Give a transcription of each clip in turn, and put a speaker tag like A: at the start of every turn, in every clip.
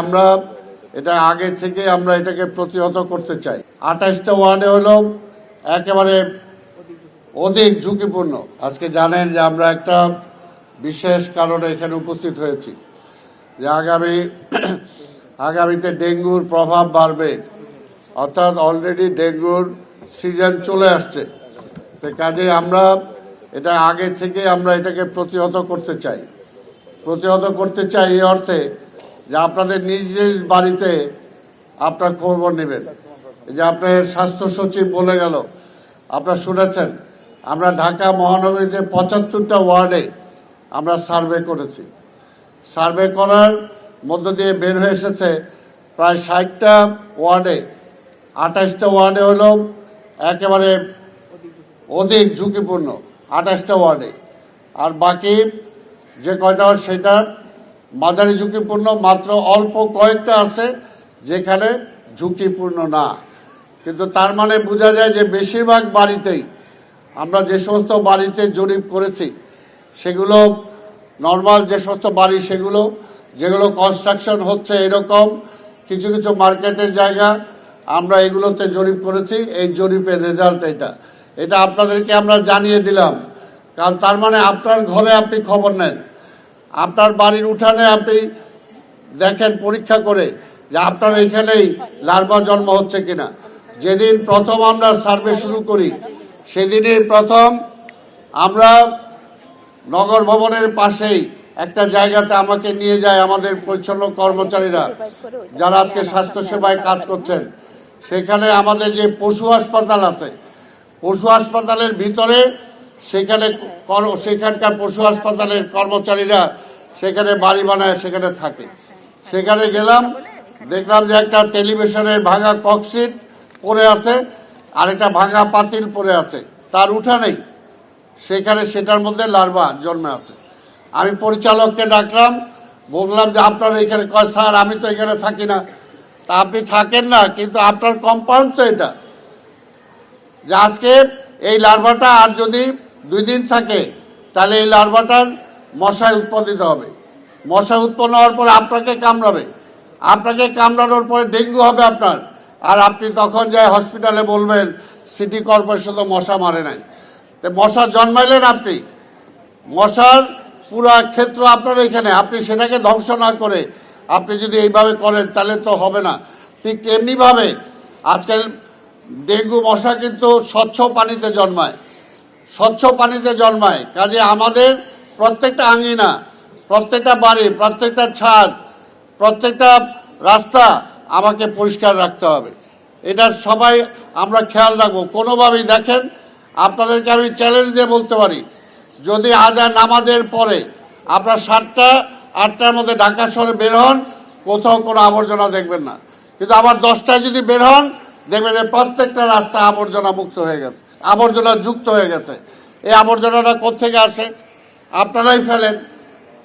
A: আমরা এটা আগে থেকে আমরা এটাকে প্রতিহত করতে চাই। 28টা ওয়ার্ডে হলো একেবারে অধিক ঝুঁকিপূর্ণ। আজকে জানেন যে আমরা একটা বিশেষ কারণে এখানে উপস্থিত হয়েছি যে আগামীতে ডেঙ্গুর প্রভাব বাড়বে, অর্থাৎ অলরেডি ডেঙ্গুর সিজন চলে আসছে। তো কাজে আমরা এটা আগে থেকে আমরা এটাকে প্রতিহত করতে চাই এই অর্থে যে আপনাদের নিজ নিজ বাড়িতে আপনার খবর নেবেন। যে আপনার স্বাস্থ্য সচিব বলে গেল, আপনারা শুনেছেন, আমরা ঢাকা মহানগরীতে 75টা ওয়ার্ডে আমরা সার্ভে করেছি। সার্ভে করার মধ্য দিয়ে বের হয়ে এসেছে প্রায় 60টা ওয়ার্ডে 28টা ওয়ার্ডে হলো একেবারে অধিক ঝুঁকিপূর্ণ, 28টা ওয়ার্ডে। আর বাকি যে কয়টা সেটা মাঝারি ঝুঁকিপূর্ণ, মাত্র অল্প কয়েকটা আছে যেখানে ঝুঁকিপূর্ণ না। কিন্তু তার মানে বোঝা যায় যে বেশিরভাগ বাড়িতেই আমরা যে সমস্ত বাড়িতে জরিপ করেছি সেগুলো নর্মাল যে সমস্ত বাড়ি, সেগুলো যেগুলো কনস্ট্রাকশন হচ্ছে এরকম কিছু কিছু মার্কেটের জায়গা আমরা এগুলোতে জরিপ করেছি। এই জরিপের রেজাল্ট এটা আপনাদেরকে আমরা জানিয়ে দিলাম। কারণ তার মানে আপনার ঘরে আপনি খবর নেন, আপনার বাড়ির উঠানে আপনি দেখেন পরীক্ষা করে যে আপনার এইখানেই লার্ভা জন্ম হচ্ছে কিনা। যেদিন প্রথম আমরা সার্ভে শুরু করি সেদিনই প্রথম আমরা নগর ভবনের পাশেই একটা জায়গাতে আমাকে নিয়ে যায় আমাদের পরিচ্ছন্ন কর্মচারীরা যারা আজকে স্বাস্থ্যসেবায় কাজ করছেন। সেখানে আমাদের যে পশু হাসপাতাল আছে, পশু হাসপাতালের ভিতরে সেখানকার পশু হাসপাতালের কর্মচারীরা সেখানে বাড়ি বানায় সেখানে থাকে। সেখানে গেলাম, দেখলাম যে একটা টেলিভিশনের ভাঙা ককশিট পড়ে আছে আর একটা ভাঙা পাতিল পড়ে আছে, তার উঠানেই সেখানে সেটার মধ্যে লার্ভা জন্মে আছে। আমি পরিচালককে ডাকলাম, বললাম যে আপনার এখানে, কয় স্যার আমি তো এখানে থাকি না। তা আপনি থাকেন না, কিন্তু আপনার কম্পাউন্ড তো এটা, যে আজকে এই লার্ভাটা আর যদি 2 দিন থাকে তাহলে এই লার্ভাটার মশায় উৎপাদিত হবে। মশা উৎপন্ন হওয়ার পরে আপনাকে কামড়াবে, আপনাকে কামড়ানোর পরে ডেঙ্গু হবে আপনার। আর আপনি তখন যায় হসপিটালে বলবেন সিটি কর্পোরেশন তো মশা মারে নাই। তো মশা জন্মাইলেন আপনি, মশার পুরা ক্ষেত্র আপনার এখানে, আপনি সেটাকে ধ্বংস না করে আপনি যদি এইভাবে করেন তাহলে তো হবে না। ঠিক তেমনিভাবে আজকাল ডেঙ্গু মশা কিন্তু স্বচ্ছ পানিতে জন্মায়। কাজে আমাদের প্রত্যেকটা আঙিনা, প্রত্যেকটা বাড়ি, প্রত্যেকটা ছাদ, প্রত্যেকটা রাস্তা আমাকে পরিষ্কার রাখতে হবে। এটা সবাই আমরা খেয়াল রাখবো। কোনোভাবেই দেখেন, আপনাদেরকে আমি চ্যালেঞ্জ দিয়ে বলতে পারি, যদি আজান নামাজের পরে আপনার 7টা-8টার মধ্যে ঢাকা শহরে বের হন, কোথাও কোনো আবর্জনা দেখবেন না। কিন্তু আবার 10টায় যদি বের হন, দেখবেন যে প্রত্যেকটা রাস্তা আবর্জনা মুক্ত হয়ে গেছে, আবর্জনা যুক্ত হয়ে গেছে। এই আবর্জনাটা কোত্থেকে আসে? আপনারাই ফেলেন।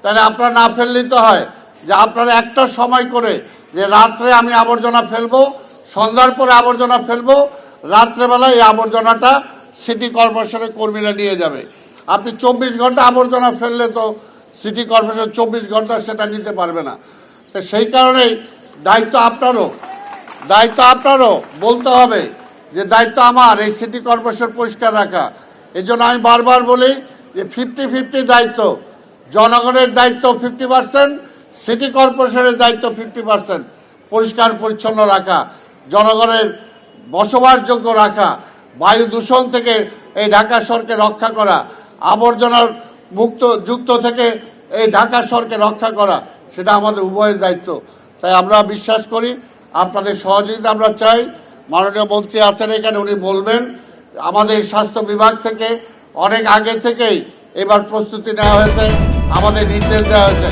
A: তাহলে আপনারা না ফেললেই তো হয় যে আপনারা একটা সময় করে যে রাত্রে আমি আবর্জনা ফেলবো, সন্ধ্যার পরে আবর্জনা ফেলবো, রাত্রেবেলায় এই আবর্জনাটা সিটি কর্পোরেশনের কর্মীরা নিয়ে যাবে। আপনি 24 ঘন্টা আবর্জনা ফেললে তো সিটি কর্পোরেশন 24 ঘন্টা সেটা নিতে পারবে না। তো সেই কারণেই দায়িত্ব আপনারও বলতে হবে যে দায়িত্ব আমার এই সিটি কর্পোরেশন পরিষ্কার রাখা। এই জন্য আমি বারবার বলি যে 50-50 দায়িত্ব, জনগণের দায়িত্ব 50%, সিটি কর্পোরেশনের দায়িত্ব 50%। পরিষ্কার পরিচ্ছন্ন রাখা, জনগণের বসবাসযোগ্য রাখা, বায়ু দূষণ থেকে এই ঢাকা শহরকে রক্ষা করা, আবর্জনার যুক্ত থেকে এই ঢাকা শহরকে রক্ষা করা, সেটা আমাদের উভয়ের দায়িত্ব। তাই আমরা বিশ্বাস করি, আপনাদের সহযোগিতা আমরা চাই। মাননীয় মন্ত্রী আছেন এখানে, উনি বলবেন। আমাদের স্বাস্থ্য বিভাগ থেকে অনেক আগে থেকেই এবার প্রস্তুতি নেওয়া হয়েছে, আমাদের নির্দেশ দেওয়া হয়েছে।